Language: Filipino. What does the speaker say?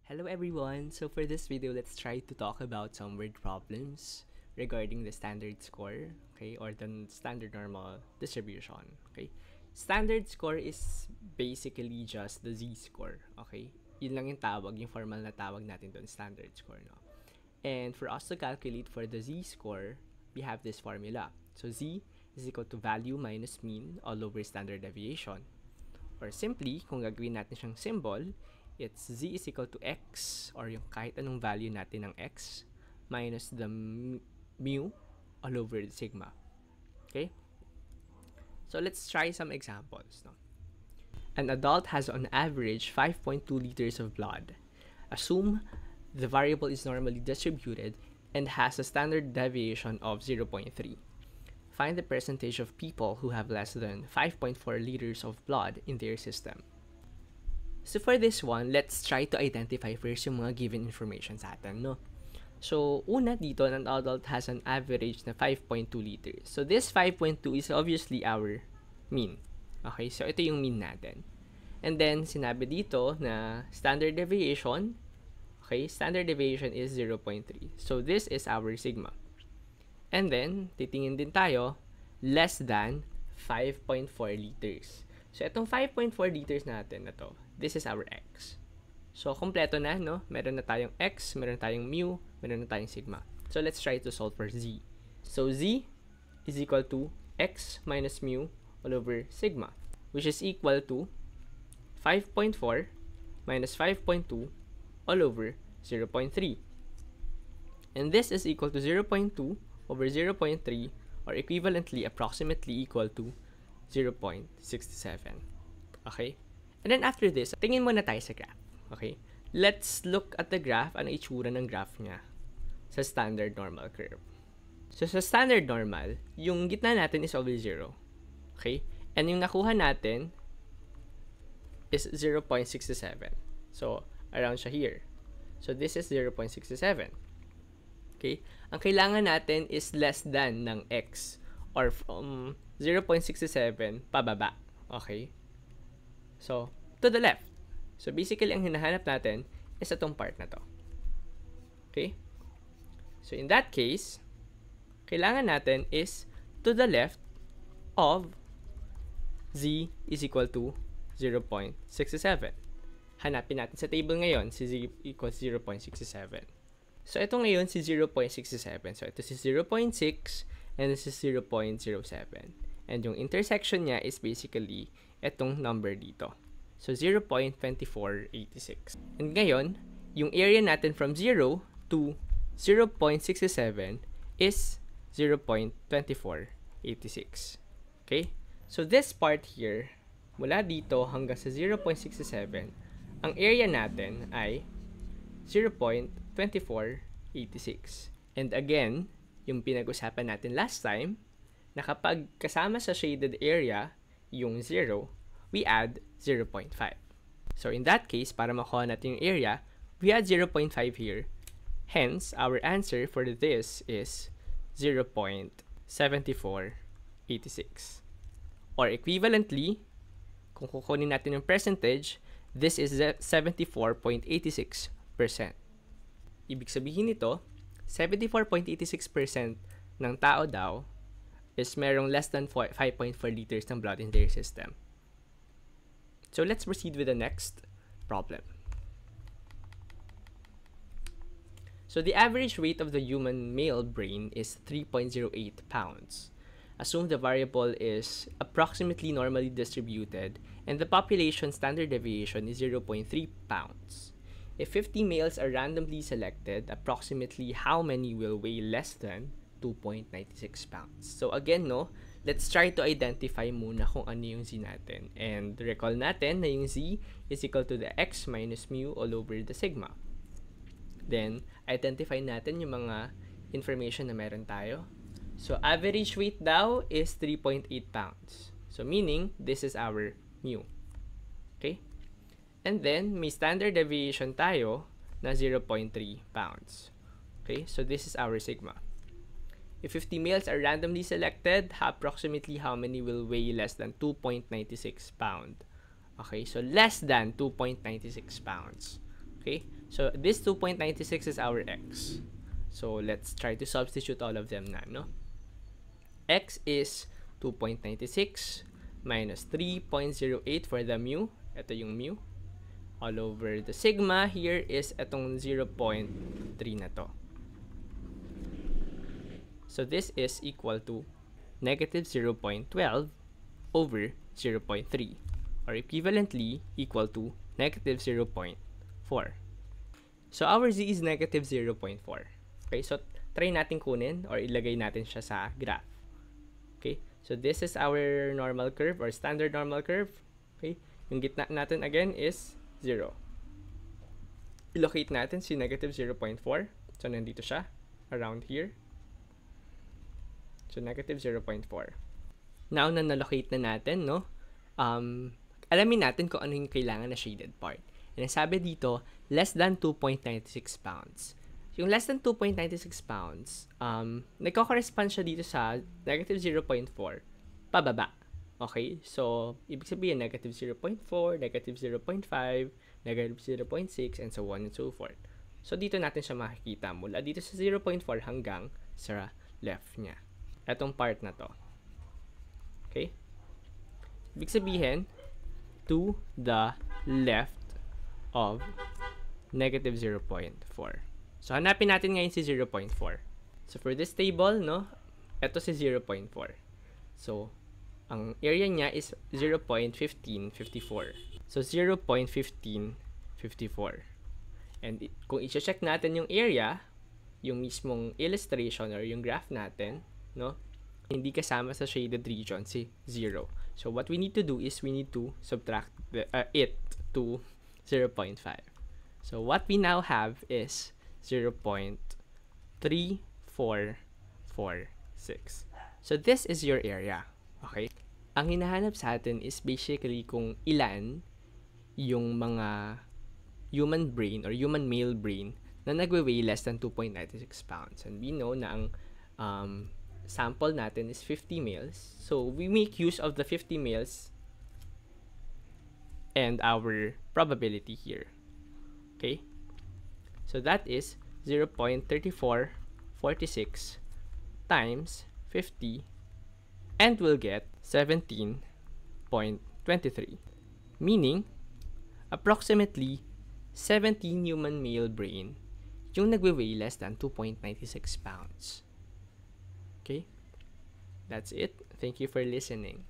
Hello everyone! So for this video, let's try to talk about some word problems regarding the standard score, okay, or the standard normal distribution, okay. Standard score is basically just the z-score, okay. Yun lang yung tawag, yung formal na tawag natin doon, standard score, no. And for us to calculate for the z-score, we have this formula. So z is equal to value minus mean all over standard deviation. Or simply, kung gagawin natin siyang symbol, it's z is equal to x, or yung kahit anong value natin ng x, minus the mu all over the sigma. Okay? So let's try some examples. No? An adult has on average 5.2 liters of blood. Assume the variable is normally distributed and has a standard deviation of 0.3. Find the percentage of people who have less than 5.4 liters of blood in their system. So for this one, let's try to identify first yung mga given information sa atin, no? So, una dito, an adult has an average na 5.2 liters. So this 5.2 is obviously our mean. Okay, so ito yung mean natin. And then, sinabi dito na standard deviation, okay, standard deviation is 0.3. So this is our sigma. And then, titingin din tayo, less than 5.4 liters. So, itong 5.4 liters natin na to, this is our x. So, kompleto na, no? Meron na tayong x, meron na tayong mu, meron na tayong sigma. So, let's try to solve for z. So, z is equal to x minus mu all over sigma, which is equal to 5.4 minus 5.2 all over 0.3. And this is equal to 0.2 over 0.3, or equivalently approximately equal to 0.67. Okay? And then after this, tingin muna tayo sa graph. Okay? Let's look at the graph. Ano itsura ng graph niya sa standard normal curve. So sa standard normal, yung gitna natin is always 0. Okay? And yung nakuha natin is 0.67. So around siya here. So this is 0.67. Okay? Ang kailangan natin is less than ng x, or from 0.67 pababa. Okay? So, to the left. So, basically, ang hinahanap natin is itong part na to. Okay? So, in that case, kailangan natin is to the left of z is equal to 0.67. Hanapin natin sa table ngayon, si z equals 0.67. So, ito ngayon si 0.67. So, ito si 0.6 and this is 0.07. And yung intersection niya is basically itong number dito. So, 0.2486. And ngayon, yung area natin from 0 to 0.67 is 0.2486. Okay? So, this part here, mula dito hanggang sa 0.67, ang area natin ay 0.2486. And again, yung pinag-usapan natin last time, na kapag kasama sa shaded area yung 0, we add 0.5. So in that case, para makuha natin yung area, we add 0.5 here. Hence, our answer for this is 0.7486. Or equivalently, kung kukunin natin yung percentage, this is 74.86%. Ibig sabihin nito, 74.86% ng tao daw is merong less than 5.4 liters ng blood in their system. So let's proceed with the next problem. So the average weight of the human male brain is 3.08 pounds. Assume the variable is approximately normally distributed and the population standard deviation is 0.3 pounds. If 50 males are randomly selected, approximately how many will weigh less than 2.96 pounds. So again, no, let's try to identify muna kung ano yung z natin. And recall natin na yung z is equal to the x minus mu all over the sigma. Then, identify natin yung mga information na meron tayo. So average weight daw is 3.8 pounds. So meaning, this is our mu. Okay? And then, may standard deviation tayo na 0.3 pounds. Okay? So this is our sigma. If 50 males are randomly selected, approximately how many will weigh less than 2.96 pounds? Okay, so less than 2.96 pounds. Okay, so this 2.96 is our x. So let's try to substitute all of them na, no? X is 2.96 minus 3.08 for the mu. Ito yung mu. All over the sigma here is itong 0.3 na to. So this is equal to negative 0.12 over 0.3, or equivalently equal to negative 0.4. So our z is negative 0.4. Okay, so try natin kunin or ilagay natin siya sa graph. Okay, so this is our normal curve or standard normal curve. Okay, yung gitna natin again is 0. I-locate natin si negative 0.4. So nandito siya, around here. So negative 0.4. Now na nalocate na natin, no? Alamin natin kung ano yung kailangan na shaded part. And sabi dito, less than 2.96 pounds. Yung less than 2.96 pounds, nagko-correspond siya dito sa negative 0.4 pababa. Okay? So, ibig sabihin, negative 0.4, negative 0.5, negative 0.6, and so on and so forth. So, dito natin siya makikita mula dito sa 0.4 hanggang sa left niya. Etong part na to. Okay? Ibig sabihin, to the left of negative 0.4. So, hanapin natin ngayon si 0.4. So, for this table, no, ito si 0.4. So, ang area niya is 0.1554. So, 0.1554. And kung i-check natin yung area, yung mismong illustration or yung graph natin, no, hindi kasama sa shaded region si 0. So, what we need to do is we need to subtract it to 0.5. So, what we now have is 0.3446. So, this is your area. Okay? Ang hinahanap sa atin is basically kung ilan yung mga human brain or human male brain na nagwe-weigh less than 2.96 pounds. And we know na ang sample natin is 50 males. So, we make use of the 50 males and our probability here. Okay? So, that is 0.3446 times 50, and we'll get 17.23. Meaning, approximately 17 human male brain yung nagwe-weigh less than 2.96 pounds. Okay? That's it. Thank you for listening.